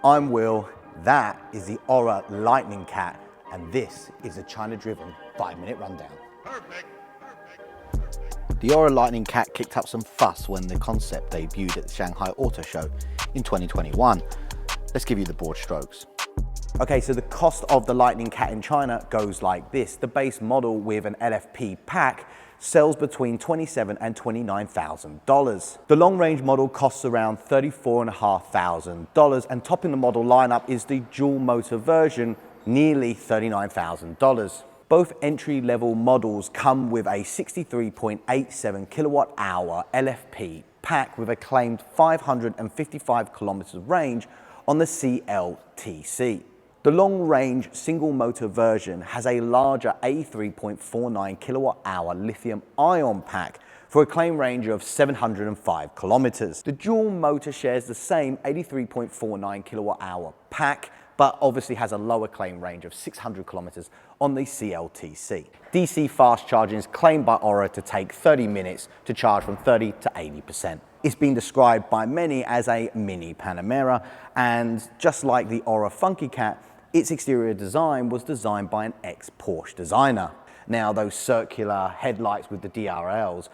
I'm Will, that is the Ora Lightning Cat, and this is a China-driven 5-minute rundown. Perfect. The Ora Lightning Cat kicked up some fuss when the concept debuted at the Shanghai Auto Show in 2021. Let's give you the broad strokes. Okay, so the cost of the Lightning Cat in China goes like this. The base model with an LFP pack sells between $27,000 and $29,000. The long-range model costs around $34,500, and topping the model lineup is the dual-motor version, nearly $39,000. Both entry-level models come with a 63.87 kilowatt-hour LFP pack with a claimed 555 kilometers of range on the CTLC. The long-range single-motor version has a larger 83.49 kilowatt-hour lithium-ion pack for a claim range of 705 kilometers. The dual motor shares the same 83.49 kilowatt-hour pack, but obviously has a lower claim range of 600 kilometers on the CTLC. DC fast charging is claimed by Ora to take 30 minutes to charge from 30 to 80%. It's been described by many as a mini Panamera, and just like the Ora Funky Cat, its exterior design was designed by an ex-Porsche designer. Now, those circular headlights with the DRLs,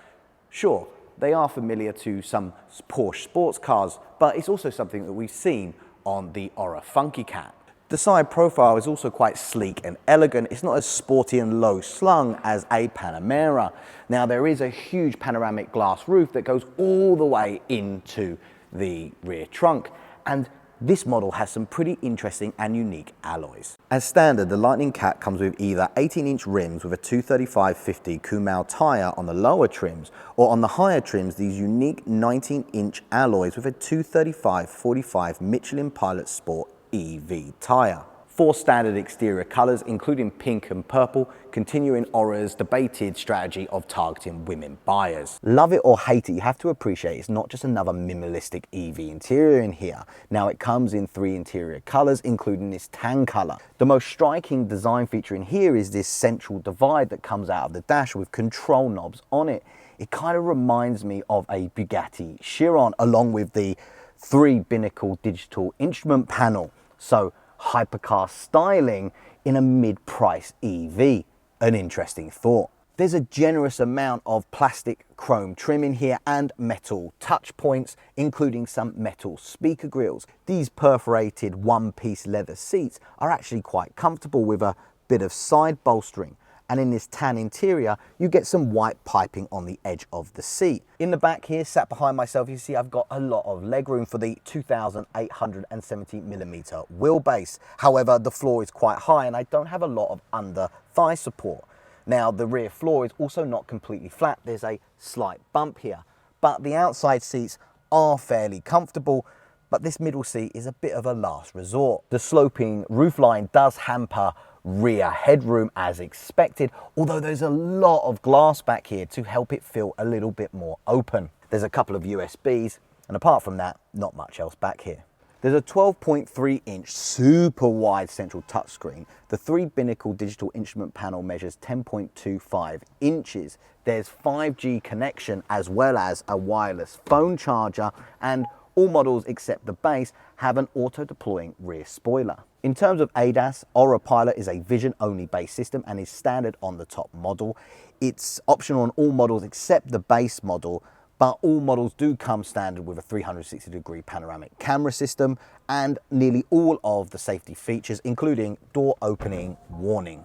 sure, they are familiar to some Porsche sports cars, but it's also something that we've seen on the Ora Funky Cat. The side profile is also quite sleek and elegant. It's not as sporty and low slung as a Panamera. Now, there is a huge panoramic glass roof that goes all the way into the rear trunk, and this model has some pretty interesting and unique alloys. As standard, the Lightning Cat comes with either 18-inch rims with a 235/50 Kumau tire on the lower trims, or on the higher trims, these unique 19-inch alloys with a 235/45 Michelin Pilot Sport EV tire. 4 standard exterior colors, including pink and purple, continuing Ora's debated strategy of targeting women buyers. Love it or hate it, you have to appreciate it's not just another minimalistic EV interior in here. Now, it comes in 3 interior colors, including this tan color. The most striking design feature in here is this central divide that comes out of the dash with control knobs on it. It kind of reminds me of a Bugatti Chiron, along with the 3 binnacle digital instrument panel. So, hypercar styling in a mid-price EV. An interesting thought. There's a generous amount of plastic chrome trim in here and metal touch points, including some metal speaker grills. These perforated one-piece leather seats are actually quite comfortable with a bit of side bolstering. And in this tan interior, you get some white piping on the edge of the seat. In the back here, sat behind myself, you see I've got a lot of legroom for the 2,870mm wheelbase. However, the floor is quite high and I don't have a lot of under thigh support. Now, the rear floor is also not completely flat. There's a slight bump here, but the outside seats are fairly comfortable, but this middle seat is a bit of a last resort. The sloping roofline does hamper rear headroom as expected, although there's a lot of glass back here to help it feel a little bit more open. There's a couple of USBs, and apart from that, not much else back here. There's a 12.3-inch super wide central touchscreen. The 3 binnacle digital instrument panel measures 10.25 inches. There's 5G connection as well as a wireless phone charger, and all models except the base have an auto-deploying rear spoiler. In terms of ADAS, Ora Pilot is a vision-only base system and is standard on the top model. It's optional on all models except the base model, but all models do come standard with a 360-degree panoramic camera system and nearly all of the safety features, including door opening warning.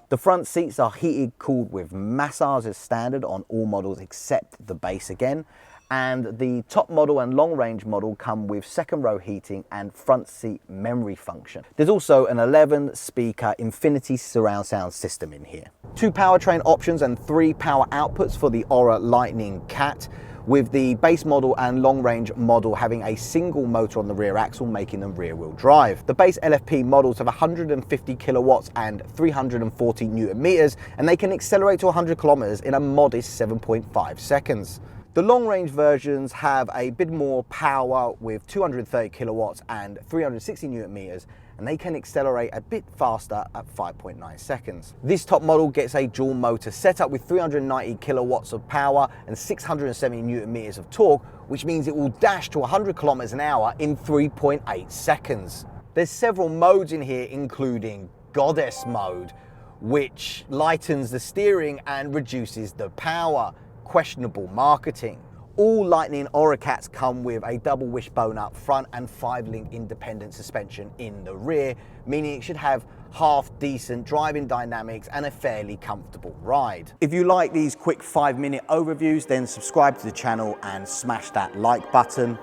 The front seats are heated, cooled with massage as standard on all models except the base again. And the top model and long range model come with 2nd row heating and front seat memory function. There's also an 11 speaker Infinity surround sound system in here. 2 powertrain options and 3 power outputs for the Ora Lightning Cat, with the base model and long range model having a single motor on the rear axle, making them rear wheel drive. The base LFP models have 150 kilowatts and 340 Newton meters, and they can accelerate to 100 kilometers in a modest 7.5 seconds. The long-range versions have a bit more power with 230 kilowatts and 360 Newton meters, and they can accelerate a bit faster at 5.9 seconds. This top model gets a dual motor setup with 390 kilowatts of power and 670 Newton meters of torque, which means it will dash to 100 kilometers an hour in 3.8 seconds. There's several modes in here, including Goddess mode, which lightens the steering and reduces the power. Questionable marketing. All Lightning Ora Cats come with a double wishbone up front and 5-link independent suspension in the rear, meaning it should have half decent driving dynamics and a fairly comfortable ride. If you like these quick 5-minute overviews, then subscribe to the channel and smash that like button.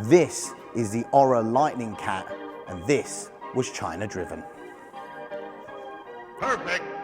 This is the Ora Lightning Cat, and this was China driven. Perfect.